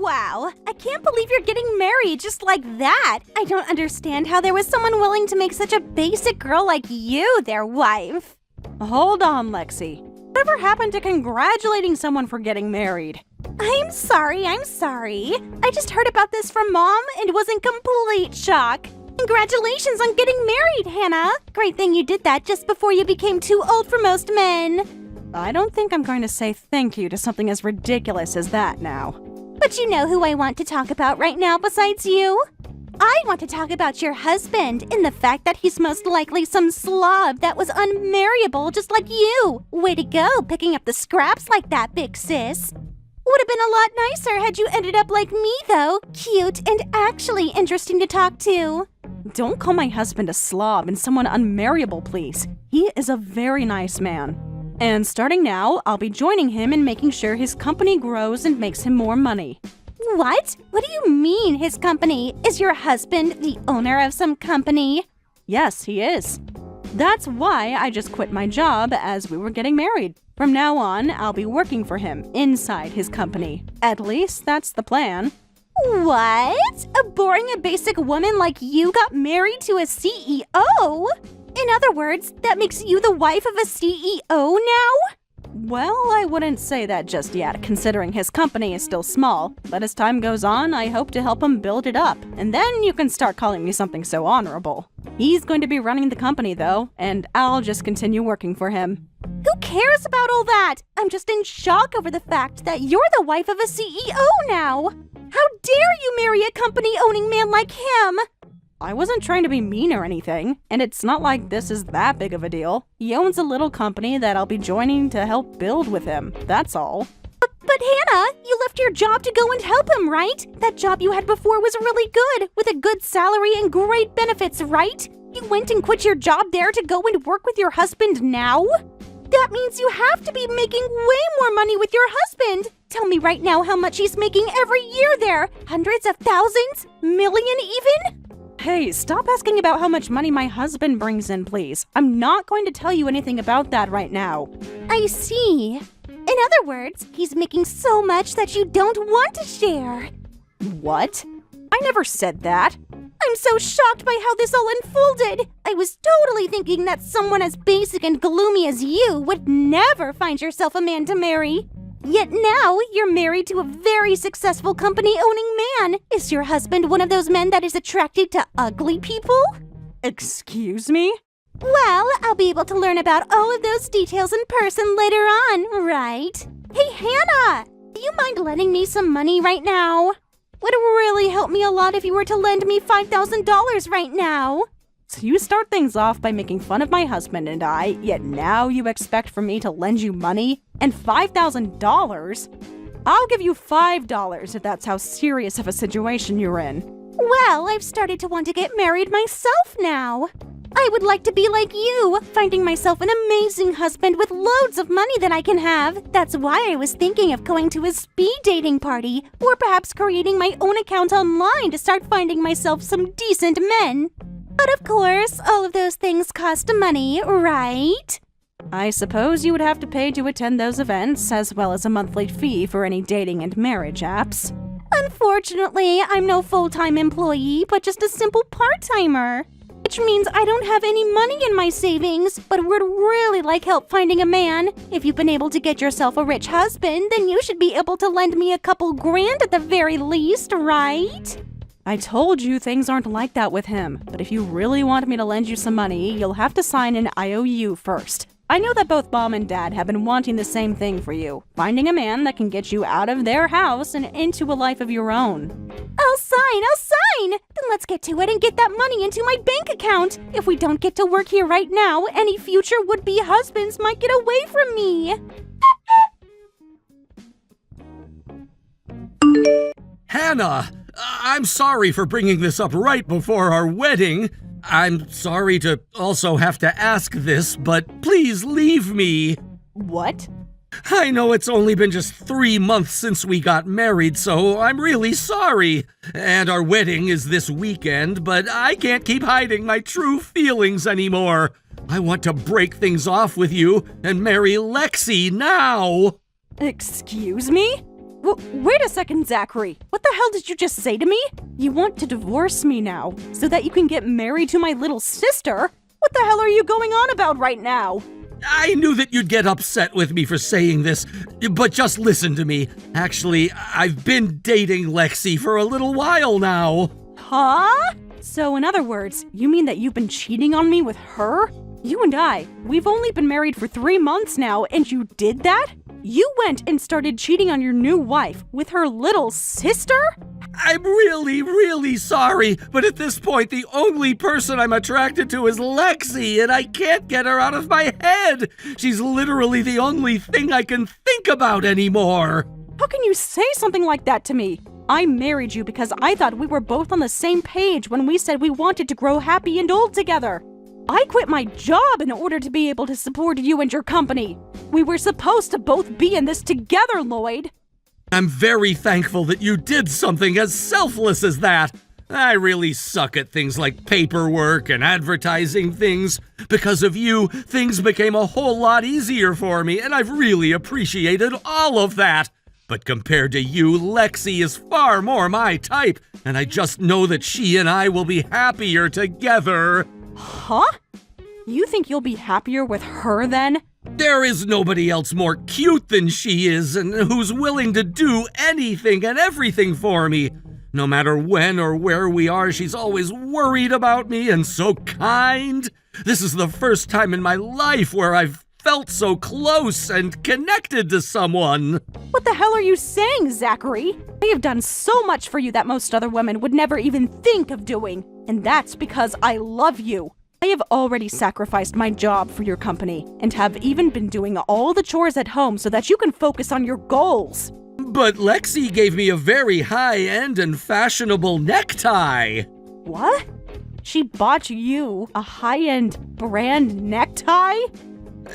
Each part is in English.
Wow, I can't believe you're getting married just like that. I don't understand how there was someone willing to make such a basic girl like you their wife. Hold on, Lexi. Whatever happened to congratulating someone for getting married? I'm sorry. I just heard about this from Mom and was in complete shock. Congratulations on getting married, Hannah. Great thing you did that just before you became too old for most men. I don't think I'm going to say thank you to something as ridiculous as that now. But you know who I want to talk about right now besides you? I want to talk about your husband and the fact that he's most likely some slob that was unmarriable just like you. Way to go, picking up the scraps like that, big sis. Would have been a lot nicer had you ended up like me, though. Cute and actually interesting to talk to. Don't call my husband a slob and someone unmarriable, please. He is a very nice man. And starting now, I'll be joining him in making sure his company grows and makes him more money. What? What do you mean, his company? Is your husband the owner of some company? Yes, he is. That's why I just quit my job as we were getting married. From now on, I'll be working for him inside his company. At least that's the plan. What? A boring and basic woman like you got married to a CEO? In other words, that makes you the wife of a CEO now? Well, I wouldn't say that just yet, considering his company is still small. But as time goes on, I hope to help him build it up. And then you can start calling me something so honorable. He's going to be running the company, though, and I'll just continue working for him. Who cares about all that? I'm just in shock over the fact that you're the wife of a CEO now. How dare you marry a company-owning man like him? I wasn't trying to be mean or anything, and it's not like this is that big of a deal. He owns a little company that I'll be joining to help build with him, that's all. But Hannah, you left your job to go and help him, right? That job you had before was really good, with a good salary and great benefits, right? You went and quit your job there to go and work with your husband now? That means you have to be making way more money with your husband. Tell me right now how much he's making every year there. Hundreds of thousands? Million even? Hey, stop asking about how much money my husband brings in, please. I'm not going to tell you anything about that right now. I see. In other words, he's making so much that you don't want to share. What? I never said that. I'm so shocked by how this all unfolded. I was totally thinking that someone as basic and gloomy as you would never find yourself a man to marry. Yet now, you're married to a very successful company-owning man. Is your husband one of those men that is attracted to ugly people? Excuse me? Well, I'll be able to learn about all of those details in person later on, right? Hey, Hannah! Do you mind lending me some money right now? Would really help me a lot if you were to lend me $5,000 right now. So you start things off by making fun of my husband and I, yet now you expect for me to lend you money? And $5,000? I'll give you $5 if that's how serious of a situation you're in. Well, I've started to want to get married myself now. I would like to be like you, finding myself an amazing husband with loads of money that I can have. That's why I was thinking of going to a speed dating party, or perhaps creating my own account online to start finding myself some decent men. But of course, all of those things cost money, right? I suppose you would have to pay to attend those events, as well as a monthly fee for any dating and marriage apps. Unfortunately, I'm no full-time employee, but just a simple part-timer. Which means I don't have any money in my savings, but would really like help finding a man. If you've been able to get yourself a rich husband, then you should be able to lend me a couple grand at the very least, right? I told you things aren't like that with him, but if you really want me to lend you some money, you'll have to sign an IOU first. I know that both Mom and Dad have been wanting the same thing for you, finding a man that can get you out of their house and into a life of your own. I'll sign! Then let's get to it and get that money into my bank account. If we don't get to work here right now, any future would-be husbands might get away from me. Hannah, I'm sorry for bringing this up right before our wedding. I'm sorry to also have to ask this, but please leave me. What? I know it's only been just 3 months since we got married, so I'm really sorry. And our wedding is this weekend, but I can't keep hiding my true feelings anymore. I want to break things off with you and marry Lexi now. Excuse me? Wait a second, Zachary. What the hell did you just say to me? You want to divorce me now so that you can get married to my little sister? What the hell are you going on about right now? I knew that you'd get upset with me for saying this, but just listen to me. Actually, I've been dating Lexi for a little while now. Huh? So in other words, you mean that you've been cheating on me with her? You and I, we've only been married for 3 months now, and you did that? You went and started cheating on your new wife with her little sister? I'm really sorry, but at this point, the only person I'm attracted to is Lexi, and I can't get her out of my head. She's literally the only thing I can think about anymore. How can you say something like that to me? I married you because I thought we were both on the same page when we said we wanted to grow happy and old together. I quit my job in order to be able to support you and your company. We were supposed to both be in this together, Lloyd. I'm very thankful that you did something as selfless as that. I really suck at things like paperwork and advertising things. Because of you, things became a whole lot easier for me, and I've really appreciated all of that. But compared to you, Lexi is far more my type, and I just know that she and I will be happier together. Huh? You think you'll be happier with her then? There is nobody else more cute than she is, and who's willing to do anything and everything for me. No matter when or where we are, she's always worried about me and so kind. This is the first time in my life where I've felt so close and connected to someone. What the hell are you saying, Zachary? I have done so much for you that most other women would never even think of doing. And that's because I love you. I have already sacrificed my job for your company and have even been doing all the chores at home so that you can focus on your goals. But Lexi gave me a very high-end and fashionable necktie. What? She bought you a high-end brand necktie?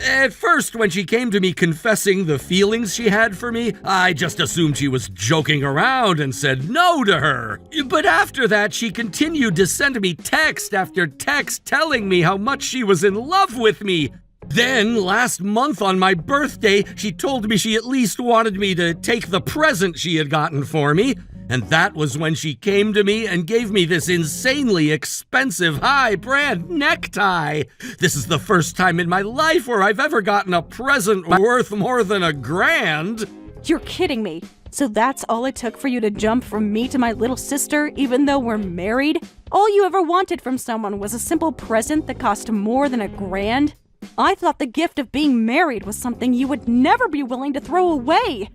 At first, when she came to me confessing the feelings she had for me, I just assumed she was joking around and said no to her. But after that, she continued to send me text after text telling me how much she was in love with me. Then, last month on my birthday, she told me she at least wanted me to take the present she had gotten for me. And that was when she came to me and gave me this insanely expensive high-brand necktie. This is the first time in my life where I've ever gotten a present worth more than $1,000. You're kidding me. So that's all it took for you to jump from me to my little sister, even though we're married? All you ever wanted from someone was a simple present that cost more than $1,000? I thought the gift of being married was something you would never be willing to throw away.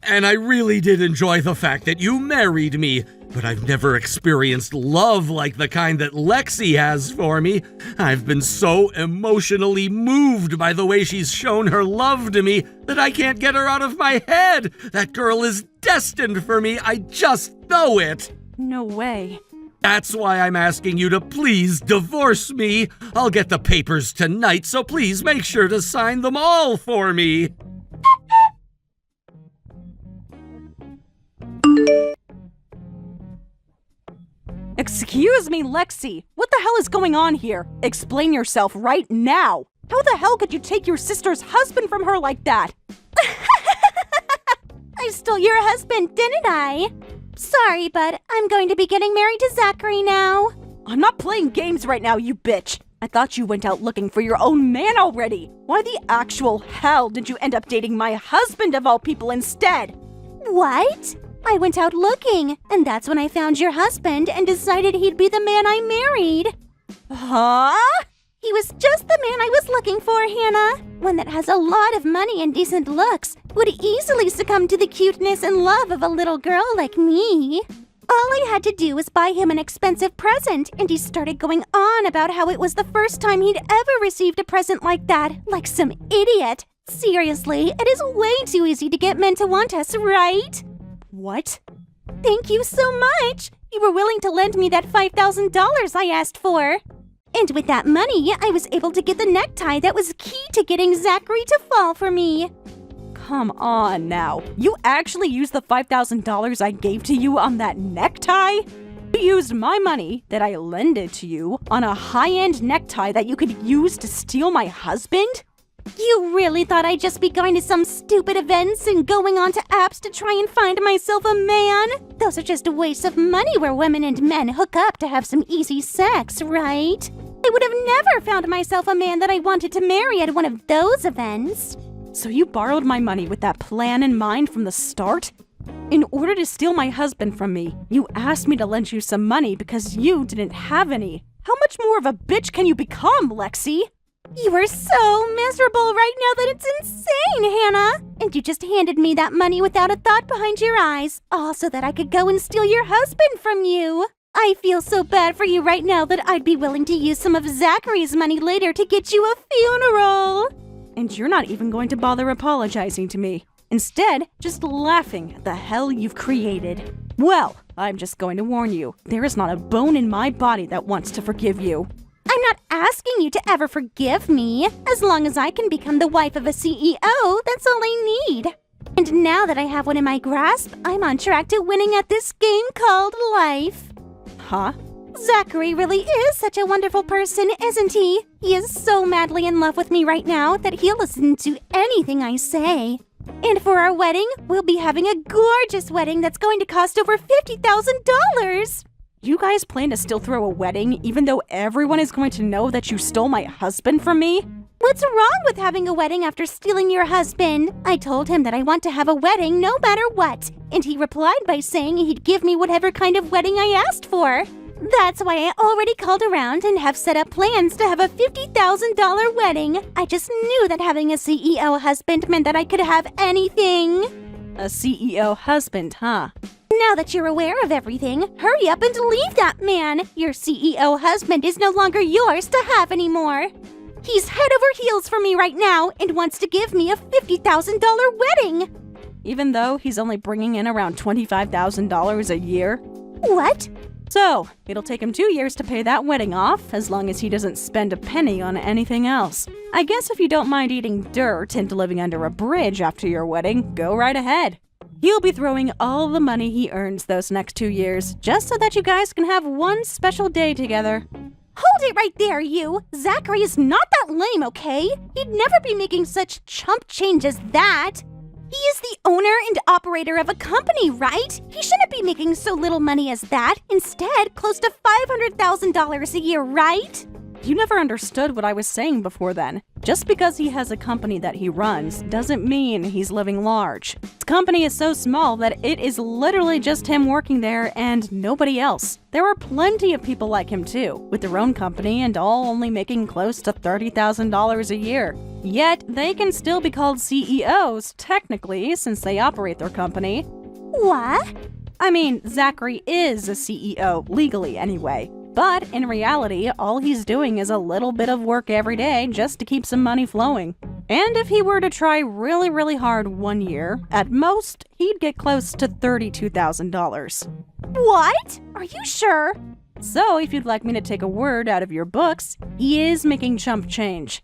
And I really did enjoy the fact that you married me, but I've never experienced love like the kind that Lexi has for me. I've been so emotionally moved by the way she's shown her love to me that I can't get her out of my head. That girl is destined for me. I just know it. No way. That's why I'm asking you to please divorce me. I'll get the papers tonight, so please make sure to sign them all for me. Excuse me, Lexi. What the hell is going on here? Explain yourself right now. How the hell could you take your sister's husband from her like that? I stole your husband, didn't I? Sorry, but I'm going to be getting married to Zachary now. I'm not playing games right now, you bitch. I thought you went out looking for your own man already. Why the actual hell did you end up dating my husband of all people instead? What? I went out looking, and that's when I found your husband and decided he'd be the man I married. Huh? He was just the man I was looking for, Hannah. One that has a lot of money and decent looks, would easily succumb to the cuteness and love of a little girl like me. All I had to do was buy him an expensive present, and he started going on about how it was the first time he'd ever received a present like that, like some idiot. Seriously, it is way too easy to get men to want us, right? What? Thank you so much! You were willing to lend me that $5,000 I asked for. And with that money, I was able to get the necktie that was key to getting Zachary to fall for me. Come on now. You actually used the $5,000 I gave to you on that necktie? You used my money that I lended to you on a high-end necktie that you could use to steal my husband? You really thought I'd just be going to some stupid events and going onto apps to try and find myself a man? Those are just a waste of money where women and men hook up to have some easy sex, right? I would have never found myself a man that I wanted to marry at one of those events. So you borrowed my money with that plan in mind from the start? In order to steal my husband from me, you asked me to lend you some money because you didn't have any. How much more of a bitch can you become, Lexi? You are so miserable right now that it's insane, Hannah! And you just handed me that money without a thought behind your eyes, all so that I could go and steal your husband from you. I feel so bad for you right now that I'd be willing to use some of Zachary's money later to get you a funeral. And you're not even going to bother apologizing to me. Instead, just laughing at the hell you've created. Well, I'm just going to warn you, there is not a bone in my body that wants to forgive you. I'm not asking you to ever forgive me. As long as I can become the wife of a CEO, that's all I need. And now that I have one in my grasp, I'm on track to winning at this game called life. Huh? Zachary really is such a wonderful person, isn't he? He is so madly in love with me right now that he'll listen to anything I say. And for our wedding, we'll be having a gorgeous wedding that's going to cost over $50,000. You guys plan to still throw a wedding even though everyone is going to know that you stole my husband from me? What's wrong with having a wedding after stealing your husband? I told him that I want to have a wedding no matter what, and he replied by saying he'd give me whatever kind of wedding I asked for. That's why I already called around and have set up plans to have a $50,000 wedding. I just knew that having a CEO husband meant that I could have anything. A CEO husband, huh? Now that you're aware of everything, hurry up and leave that man. Your CEO husband is no longer yours to have anymore. He's head over heels for me right now and wants to give me a $50,000 wedding. Even though he's only bringing in around $25,000 a year? What? So, it'll take him 2 years to pay that wedding off, as long as he doesn't spend a penny on anything else. I guess if you don't mind eating dirt and living under a bridge after your wedding, go right ahead. He'll be throwing all the money he earns those next 2 years, just so that you guys can have one special day together. Hold it right there, you! Zachary is not that lame, okay? He'd never be making such chump change as that. He is the owner and operator of a company, right? He shouldn't be making so little money as that. Instead, close to $500,000 a year, right? You never understood what I was saying before then. Just because he has a company that he runs doesn't mean he's living large. His company is so small that it is literally just him working there and nobody else. There are plenty of people like him too, with their own company and all only making close to $30,000 a year. Yet, they can still be called CEOs, technically, since they operate their company. What? I mean, Zachary is a CEO, legally anyway. But in reality, all he's doing is a little bit of work every day just to keep some money flowing. And if he were to try really, really hard 1 year, at most, he'd get close to $32,000. What? Are you sure? So if you'd like me to take a word out of your books, he is making chump change.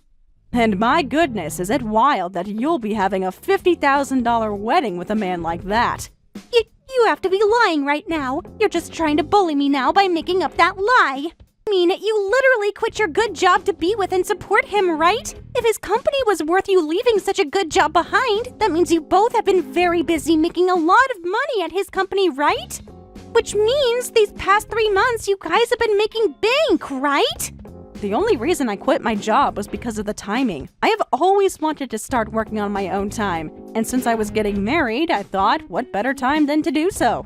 And my goodness, is it wild that you'll be having a $50,000 wedding with a man like that. You have to be lying right now. You're just trying to bully me now by making up that lie. I mean, you literally quit your good job to be with and support him, right? If his company was worth you leaving such a good job behind, that means you both have been very busy making a lot of money at his company, right? Which means these past 3 months you guys have been making bank, right? The only reason I quit my job was because of the timing. I have always wanted to start working on my own time, and since I was getting married, I thought, what better time than to do so?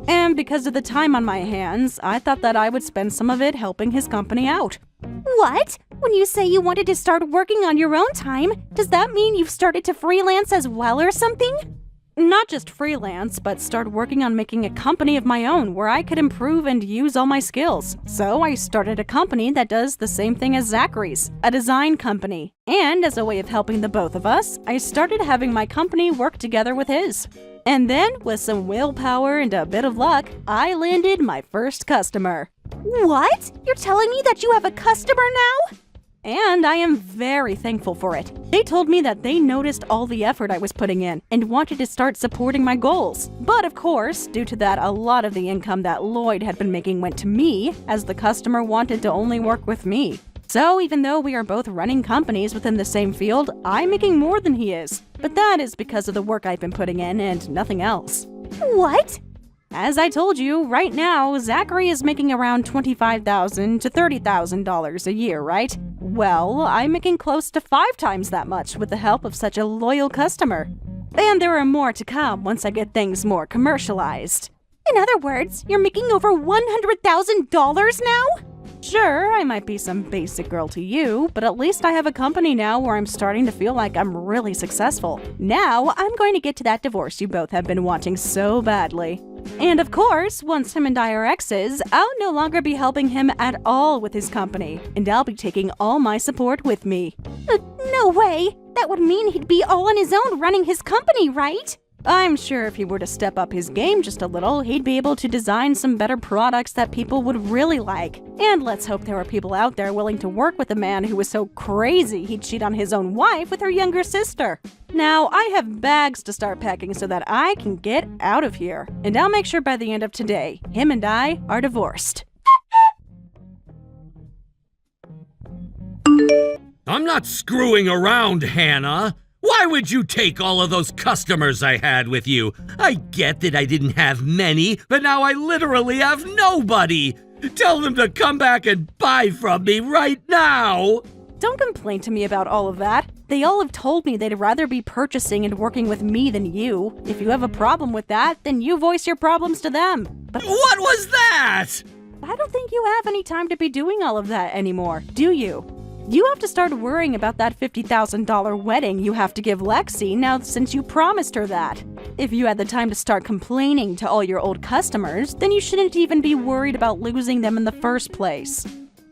And because of the time on my hands, I thought that I would spend some of it helping his company out. What? When you say you wanted to start working on your own time, does that mean you've started to freelance as well or something? Not just freelance, but start working on making a company of my own where I could improve and use all my skills. So I started a company that does the same thing as Zachary's, a design company. And as a way of helping the both of us, I started having my company work together with his. And then, with some willpower and a bit of luck, I landed my first customer. What? You're telling me that you have a customer now? And I am very thankful for it. They told me that they noticed all the effort I was putting in and wanted to start supporting my goals. But of course, due to that, a lot of the income that Lloyd had been making went to me, as the customer wanted to only work with me. So even though we are both running companies within the same field, I'm making more than he is. But that is because of the work I've been putting in and nothing else. What? As I told you, right now, Zachary is making around $25,000 to $30,000 a year, right? Well, I'm making close to 5 times that much with the help of such a loyal customer. And there are more to come once I get things more commercialized. In other words, you're making over $100,000 now? Sure, I might be some basic girl to you, but at least I have a company now where I'm starting to feel like I'm really successful. Now, I'm going to get to that divorce you both have been wanting so badly. And of course, once him and I are exes, I'll no longer be helping him at all with his company, and I'll be taking all my support with me. No way! That would mean he'd be all on his own running his company, right? I'm sure if he were to step up his game just a little, he'd be able to design some better products that people would really like. And let's hope there are people out there willing to work with a man who was so crazy he'd cheat on his own wife with her younger sister. Now, I have bags to start packing so that I can get out of here. And I'll make sure by the end of today, him and I are divorced. I'm not screwing around, Hannah. Why would you take all of those customers I had with you? I get that I didn't have many, but now I literally have nobody. Tell them to come back and buy from me right now. Don't complain to me about all of that. They all have told me they'd rather be purchasing and working with me than you. If you have a problem with that, then you voice your problems to them. But what was that? I don't think you have any time to be doing all of that anymore, do you? You have to start worrying about that $50,000 wedding you have to give Lexi now since you promised her that. If you had the time to start complaining to all your old customers, then you shouldn't even be worried about losing them in the first place.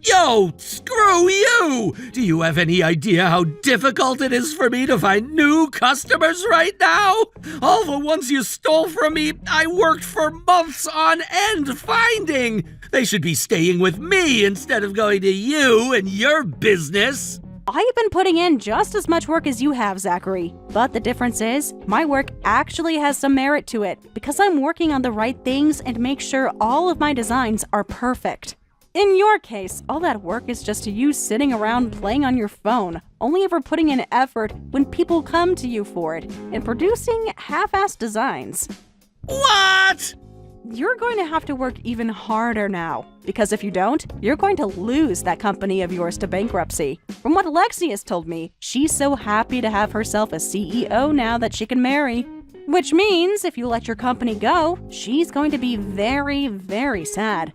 Yo, screw you! Do you have any idea how difficult it is for me to find new customers right now? All the ones you stole from me, I worked for months on end finding. They should be staying with me instead of going to you and your business. I've been putting in just as much work as you have, Zachary. But the difference is, my work actually has some merit to it because I'm working on the right things and make sure all of my designs are perfect. In your case, all that work is just you sitting around playing on your phone, only ever putting in effort when people come to you for it, and producing half-assed designs. What? You're going to have to work even harder now, because if you don't, you're going to lose that company of yours to bankruptcy. From what Lexi has told me, she's so happy to have herself a CEO now that she can marry. Which means, if you let your company go, she's going to be very, very sad.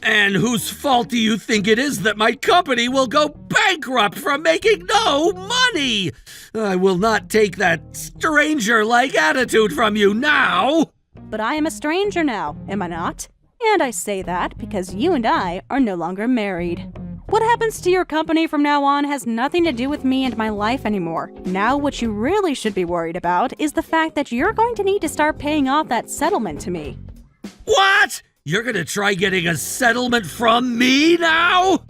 And whose fault do you think it is that my company will go bankrupt from making no money? I will not take that stranger-like attitude from you now. But I am a stranger now, am I not? And I say that because you and I are no longer married. What happens to your company from now on has nothing to do with me and my life anymore. Now what you really should be worried about is the fact that you're going to need to start paying off that settlement to me. What? You're gonna try getting a settlement from me now?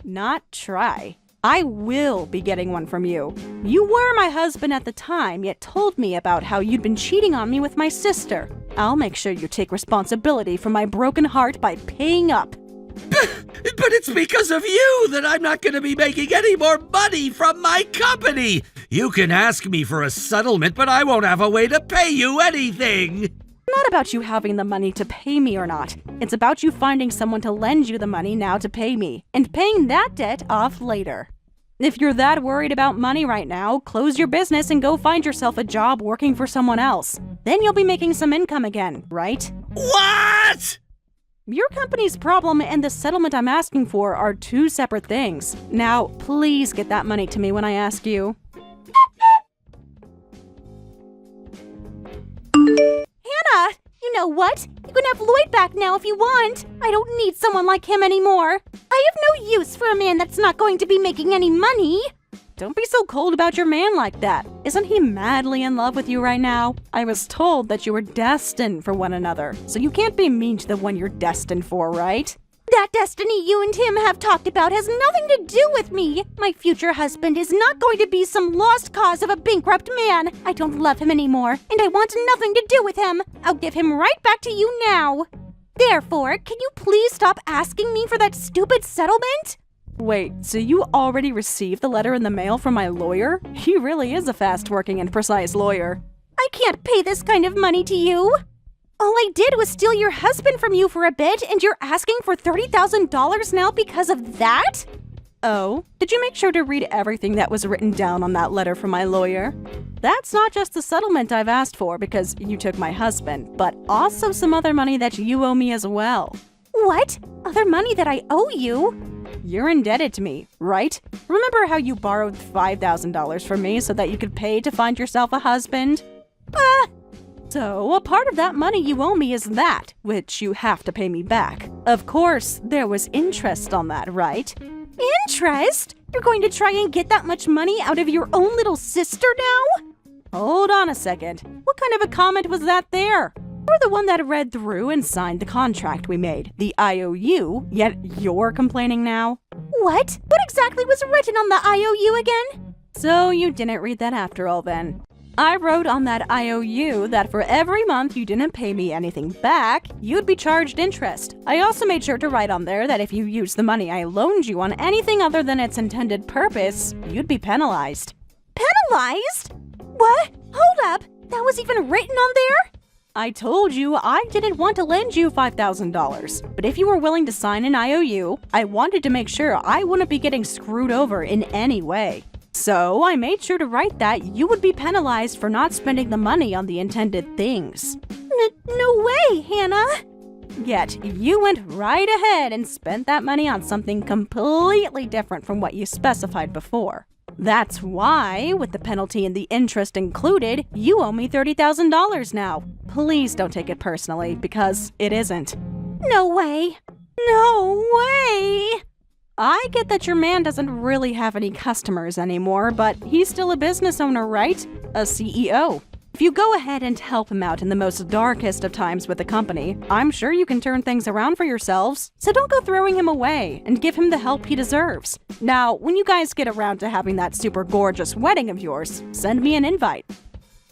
Not try. I will be getting one from you. You were my husband at the time, yet told me about how you'd been cheating on me with my sister. I'll make sure you take responsibility for my broken heart by paying up. But it's because of you that I'm not gonna be making any more money from my company. You can ask me for a settlement, but I won't have a way to pay you anything. Not about you having the money to pay me or not. It's about you finding someone to lend you the money now to pay me, and paying that debt off later. If you're that worried about money right now, close your business and go find yourself a job working for someone else. Then you'll be making some income again, right? What? Your company's problem and the settlement I'm asking for are two separate things. Now, please get that money to me when I ask you. Hannah, you know what? You can have Lloyd back now if you want. I don't need someone like him anymore. I have no use for a man that's not going to be making any money. Don't be so cold about your man like that. Isn't he madly in love with you right now? I was told that you were destined for one another, so you can't be mean to the one you're destined for, right? That destiny you and him have talked about has nothing to do with me. My future husband is not going to be some lost cause of a bankrupt man. I don't love him anymore, and I want nothing to do with him. I'll give him right back to you now. Therefore, can you please stop asking me for that stupid settlement? Wait, so you already received the letter in the mail from my lawyer? He really is a fast-working and precise lawyer. I can't pay this kind of money to you. All I did was steal your husband from you for a bit, and you're asking for $30,000 now because of that? Oh, did you make sure to read everything that was written down on that letter from my lawyer? That's not just the settlement I've asked for because you took my husband, but also some other money that you owe me as well. What? Other money that I owe you? You're indebted to me, right? Remember how you borrowed $5,000 from me so that you could pay to find yourself a husband? So, a part of that money you owe me is that, which you have to pay me back. Of course, there was interest on that, right? Interest? You're going to try and get that much money out of your own little sister now? Hold on a second. What kind of a comment was that there? You're the one that read through and signed the contract we made, the IOU, yet you're complaining now? What? What exactly was written on the IOU again? So you didn't read that after all then. I wrote on that IOU that for every month you didn't pay me anything back, you'd be charged interest. I also made sure to write on there that if you used the money I loaned you on anything other than its intended purpose, you'd be penalized. Penalized? What? Hold up! That was even written on there? I told you I didn't want to lend you $5,000, but if you were willing to sign an IOU, I wanted to make sure I wouldn't be getting screwed over in any way. So I made sure to write that you would be penalized for not spending the money on the intended things. No way, Hannah! Yet you went right ahead and spent that money on something completely different from what you specified before. That's why, with the penalty and the interest included, you owe me $30,000 now. Please don't take it personally, because it isn't. No way! No way! I get that your man doesn't really have any customers anymore, but he's still a business owner, right? A CEO. If you go ahead and help him out in the most darkest of times with the company, I'm sure you can turn things around for yourselves. So don't go throwing him away and give him the help he deserves. Now, when you guys get around to having that super gorgeous wedding of yours, send me an invite.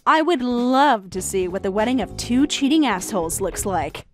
I would love to see what the wedding of two cheating assholes looks like.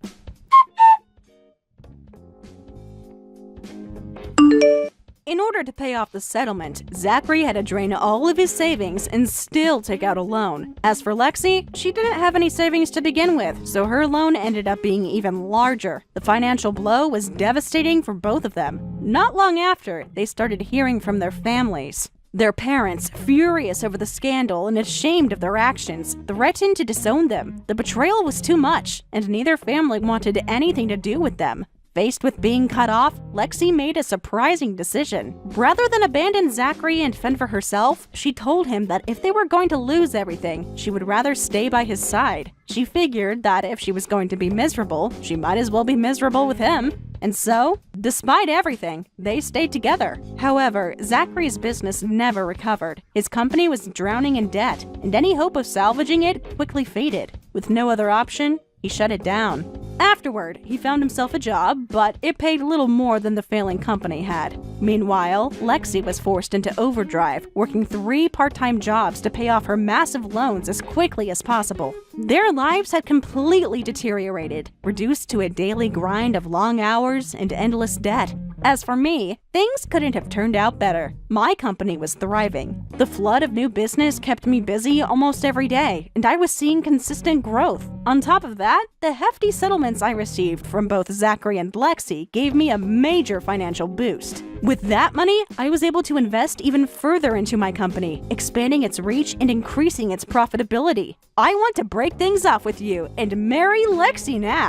In order to pay off the settlement, Zachary had to drain all of his savings and still take out a loan. As for Lexi, she didn't have any savings to begin with, so her loan ended up being even larger. The financial blow was devastating for both of them. Not long after, they started hearing from their families. Their parents, furious over the scandal and ashamed of their actions, threatened to disown them. The betrayal was too much, and neither family wanted anything to do with them. Faced with being cut off, Lexi made a surprising decision. Rather than abandon Zachary and fend for herself, she told him that if they were going to lose everything, she would rather stay by his side. She figured that if she was going to be miserable, she might as well be miserable with him. And so, despite everything, they stayed together. However, Zachary's business never recovered. His company was drowning in debt, and any hope of salvaging it quickly faded. With no other option, he shut it down. Afterward, he found himself a job, but it paid little more than the failing company had. Meanwhile, Lexi was forced into overdrive, working 3 part-time jobs to pay off her massive loans as quickly as possible. Their lives had completely deteriorated, reduced to a daily grind of long hours and endless debt. As for me, things couldn't have turned out better. My company was thriving. The flood of new business kept me busy almost every day, and I was seeing consistent growth. On top of that, the hefty settlements I received from both Zachary and Lexi gave me a major financial boost. With that money, I was able to invest even further into my company, expanding its reach and increasing its profitability. I want to break things off with you and marry Lexi now.